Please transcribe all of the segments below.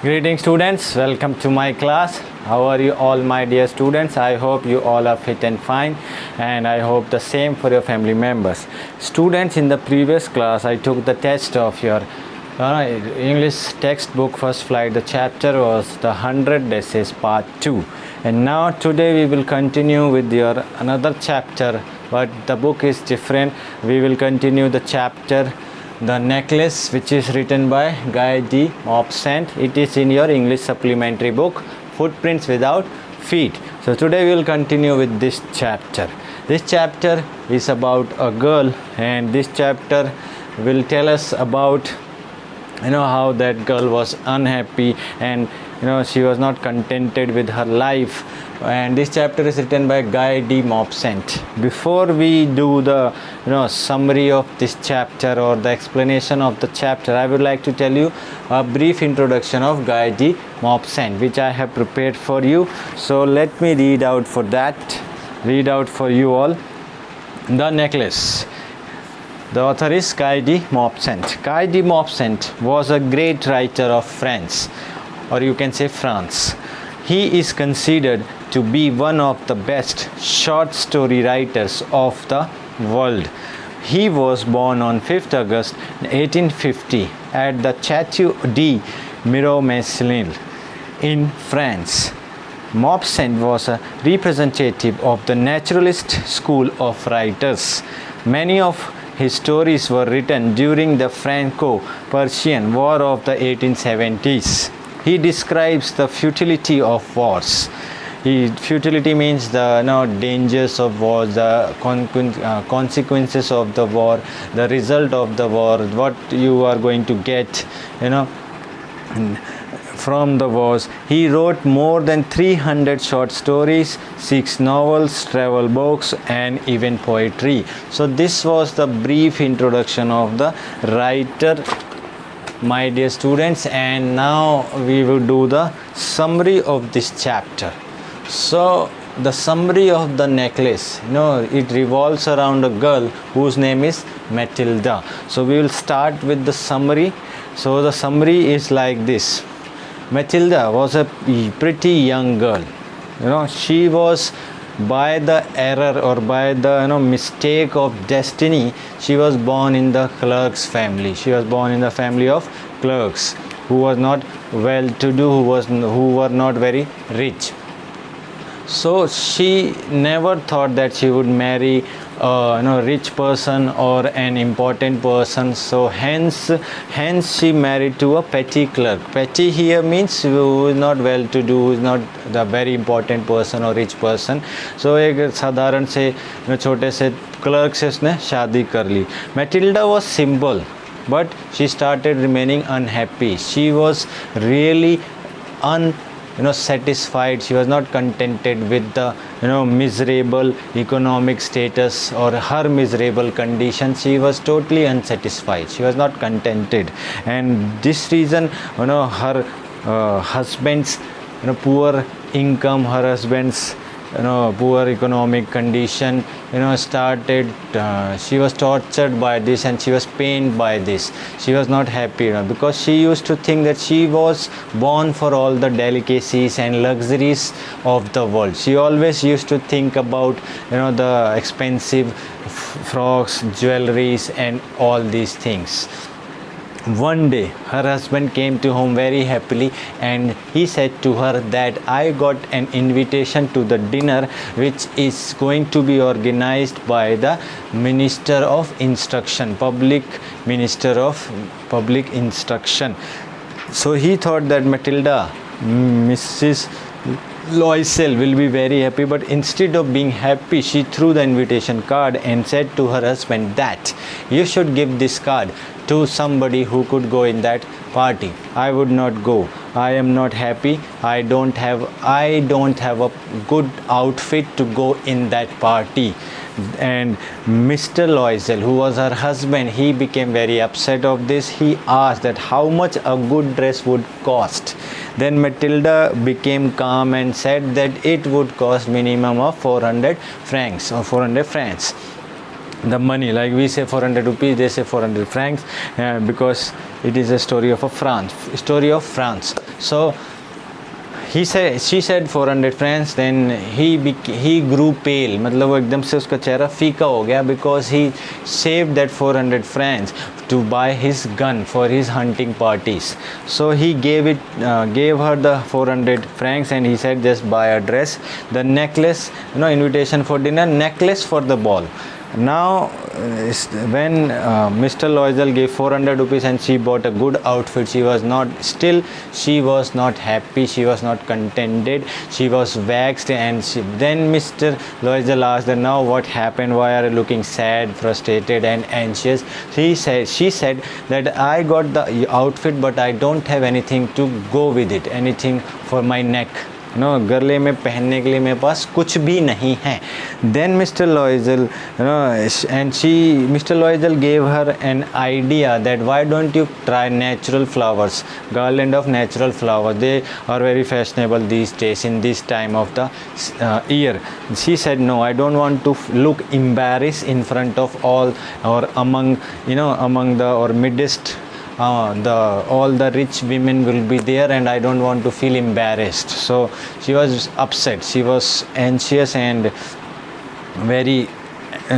Greetings students, welcome to my class. How are you all my dear students? I hope you all are fit and fine, and I hope the same for your family members. Students, in the previous class I took the test of your English textbook first flight. The chapter was the 100 essays part 2, and now today we will continue with your another chapter, but the book is different. We will continue the chapter The Necklace, which is written by Guy de Maupassant. It is in your English supplementary book, Footprints Without Feet. So today we will continue with this chapter. This chapter is about a girl, and this chapter will tell us about how that girl was unhappy, and she was not contented with her life. And this chapter is written by Guy de Maupassant. Before we do the summary of this chapter or the explanation of the chapter, I would like to tell you a brief introduction of Guy de Maupassant, which I have prepared for you. So let me read out for you all. The Necklace. The author is Guy de Maupassant. Guy de Maupassant was a great writer of France, or you can say France. He is considered to be one of the best short story writers of the world. He was born on 5th August 1850 at the Château de Miromesnil in France. Maupassant was a representative of the naturalist school of writers. Many of his stories were written during the Franco-Prussian War of the 1870s. He describes the futility of wars. Futility means the dangers of war, the consequences of the war, the result of the war, what you are going to get, from the wars. He wrote more than 300 short stories, 6 novels, travel books, and even poetry. So this was the brief introduction of the writer, my dear students, and now we will do the summary of this chapter. So the summary of The Necklace, it revolves around a girl whose name is Matilda. So we will start with the summary. So the summary is like this. Matilda was a pretty young girl. She was, by the error or by the mistake of destiny, she was born in the clerk's family. She was born in the family of clerks who was not well to do, who were not very rich. So she never thought that she would marry a rich person or an important person. So hence she married to a petty clerk. Petty here means who is not well to do, who is not the very important person or rich person. So एक साधारण से छोटे से clerk से उसने शादी कर ली. Matilda was simple, but she started remaining unhappy. She was really satisfied. She was not contented with the miserable economic status or her miserable condition. She was totally unsatisfied. She was not contented, and this reason her husband's poor income, her husband's poor economic condition started, she was tortured by this, and she was pained by this. She was not happy because she used to think that she was born for all the delicacies and luxuries of the world. She always used to think about the expensive frocks, jewelries, and all these things. One day her husband came to home very happily, and he said to her that I got an invitation to the dinner which is going to be organized by the Minister of Instruction, Minister of Public Instruction. So he thought that Matilda, Mrs. Loisel, will be very happy, but instead of being happy, she threw the invitation card and said to her husband that you should give this card to somebody who could go in that party. I would not go. I am not happy. I don't have a good outfit to go in that party. And Mr. Loisel, who was her husband, he became very upset of this. He asked that how much a good dress would cost. Then Matilda became calm and said that it would cost minimum of 400 francs or 400 francs. The money, like we say 400 rupees, they say 400 francs, because it is a story of France. So she said 400 francs. Then he grew pale, मतलब वो एकदम से उसका चेहरा फीका हो गया, because he saved that 400 francs to buy his gun for his hunting parties. So he gave her the 400 francs, and he said, just buy a dress, the necklace, invitation for dinner, necklace for the ball. Now when Mr. Loisel gave 400 rupees and she bought a good outfit, she was not happy, she was not contented, she was vexed. And then Mr. Loisel asked her, now what happened, why are you looking sad, frustrated and anxious? She said that I got the outfit, but I don't have anything to go with it, anything for my neck, गले में पहनने के लिए मेरे पास कुछ भी नहीं है. Then Mr. Loisel, Mr. Loisel gave her an idea that why don't you try natural flowers, garland of natural flowers. They are very fashionable these days in this time of the year. She said, no, I don't want to look embarrassed in front of all, or among the or midst. All the rich women will be there, and I don't want to feel embarrassed. So she was upset, she was anxious and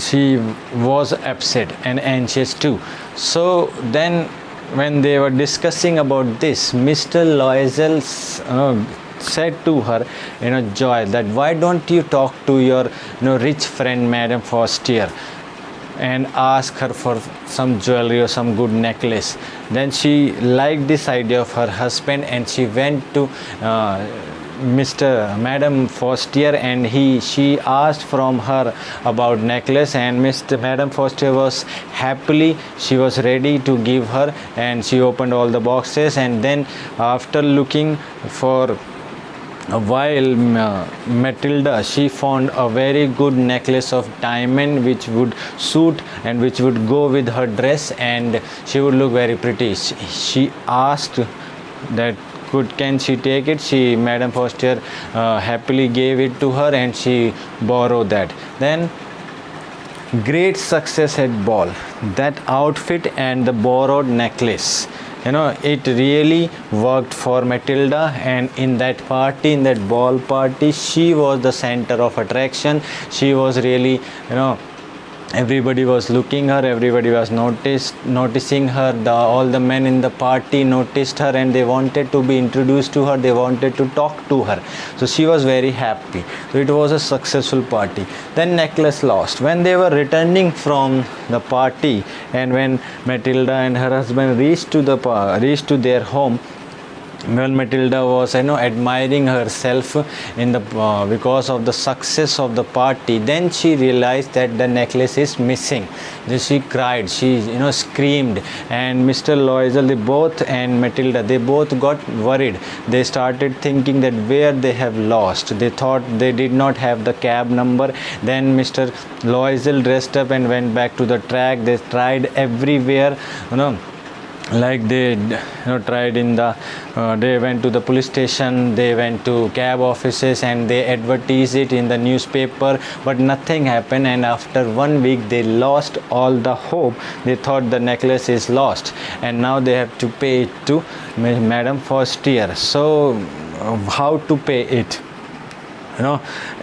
she was upset and anxious too. So then when they were discussing about this, Mr. Loisel said to her, Joy, that why don't you talk to your rich friend Madame Forestier and ask her for some jewelry or some good necklace. Then she liked this idea of her husband, and she went to Madame Forestier, and she asked from her about necklace, and Madame Forestier was happily, she was ready to give her, and she opened all the boxes. And then after looking for a while, Matilda, she found a very good necklace of diamond which would suit and which would go with her dress, and she would look very pretty. She asked that can she take it. Madame Forestier happily gave it to her, and she borrowed that. Then great success at ball, that outfit and the borrowed necklace, it really worked for Matilda. And in that party, in that ball party, she was the center of attraction. She was really, everybody was looking her, everybody was noticing her. All the men in the party noticed her, and they wanted to be introduced to her, they wanted to talk to her. So she was very happy. So it was a successful party. Then necklace lost. When they were returning from the party, and when Matilda and her husband reached to their home, well, Matilda was admiring herself in the because of the success of the party. Then she realized that the necklace is missing. Then she cried, she screamed, and Mr. Loisel, and Matilda, they both got worried. They started thinking that where they have lost. They thought they did not have the cab number. Then Mr. Loisel dressed up and went back to the track. They tried everywhere, like they tried in the they went to the police station, they went to cab offices, and they advertised it in the newspaper, but nothing happened. And after 1 week, they lost all the hope. They thought the necklace is lost, and now they have to pay it to Madame Forestier. So how to pay it?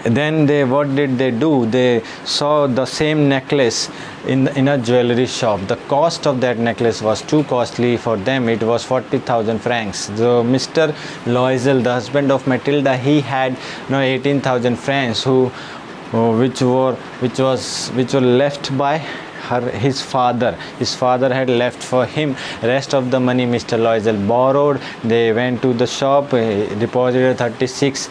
Then what did they do? They saw the same necklace in a jewelry shop. The cost of that necklace was too costly for them. It was 40,000 francs. So Mr. Loisel, the husband of Matilda, he had 18,000 francs which were left by his father. His father had left for him. Rest of the money Mr. Loisel borrowed. They went to the shop, deposited 36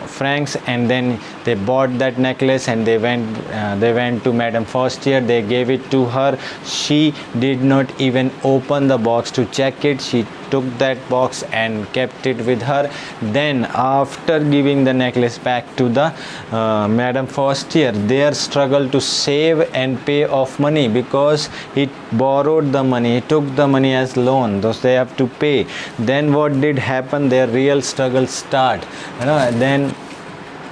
francs, and then they bought that necklace, and they went to Madame Forestier. They gave it to her. She did not even open the box to check it. She took that box and kept it with her. Then after giving the necklace back to the Madame Forestier, their struggle to save and pay off money, because he borrowed the money, he took the money as loan, thus they have to pay. Then what did happen? Their real struggle start. Then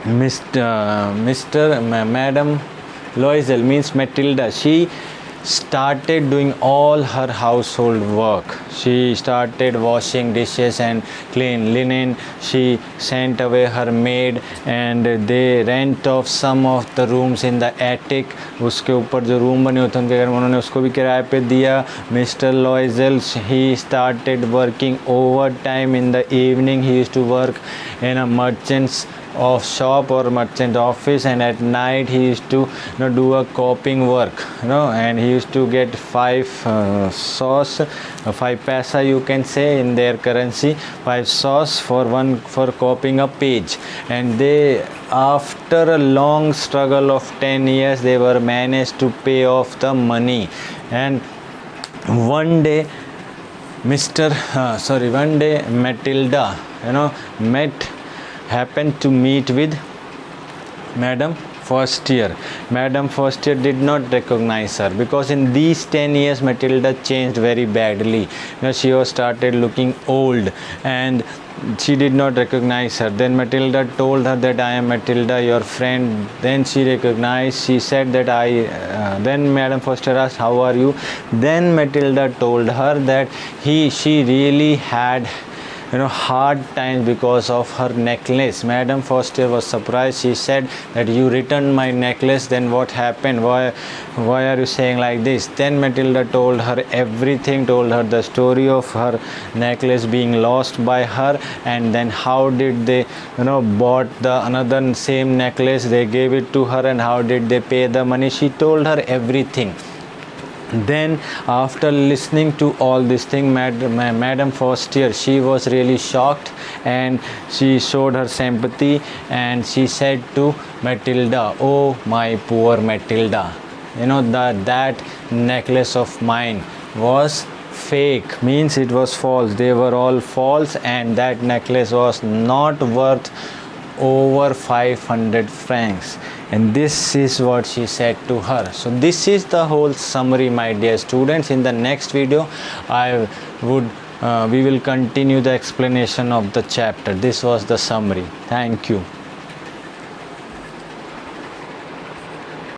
Madame Loisel, means Matilda, she started doing all her household work. She started washing dishes and clean linen. She sent away her maid and they rent off some of the rooms in the attic. उसके ऊपर जो room बने होते हैं उनके घर में उन्होंने उसको भी किराए पे दिया. Mr. Loisel, he started working overtime in the evening. He used to work in a merchant's of shop or merchant office, and at night he used to do a copying work, and he used to get 5 sauce, 5 paisa you can say in their currency, 5 sauce for copying a page. And they, after a long struggle of 10 years, they were managed to pay off the money. And one day Matilda happened to meet with Madam Forstier. Madam Forstier did not recognize her because in these 10 years Matilda changed very badly. She was started looking old and she did not recognize her. Then Matilda told her that I am Matilda, your friend. Then she recognized. She said that then Madam Forstier asked, how are you? Then Matilda told her that she really had hard times because of her necklace. Madam Forstier was surprised. She said that you returned my necklace. Then what happened? Why are you saying like this? Then Matilda told her everything, told her the story of her necklace being lost by her, and then how did they bought the another same necklace, they gave it to her, and how did they pay the money. She told her everything. Then after listening to all this thing, Madam Forstier, she was really shocked and she showed her sympathy, and she said to Matilda, oh my poor Matilda, that necklace of mine was fake, means it was false. They were all false, and that necklace was not worth over 500 francs. And this is what she said to her. So this is the whole summary, my dear students. In the next video we will continue the explanation of the chapter. This was the summary. Thank you.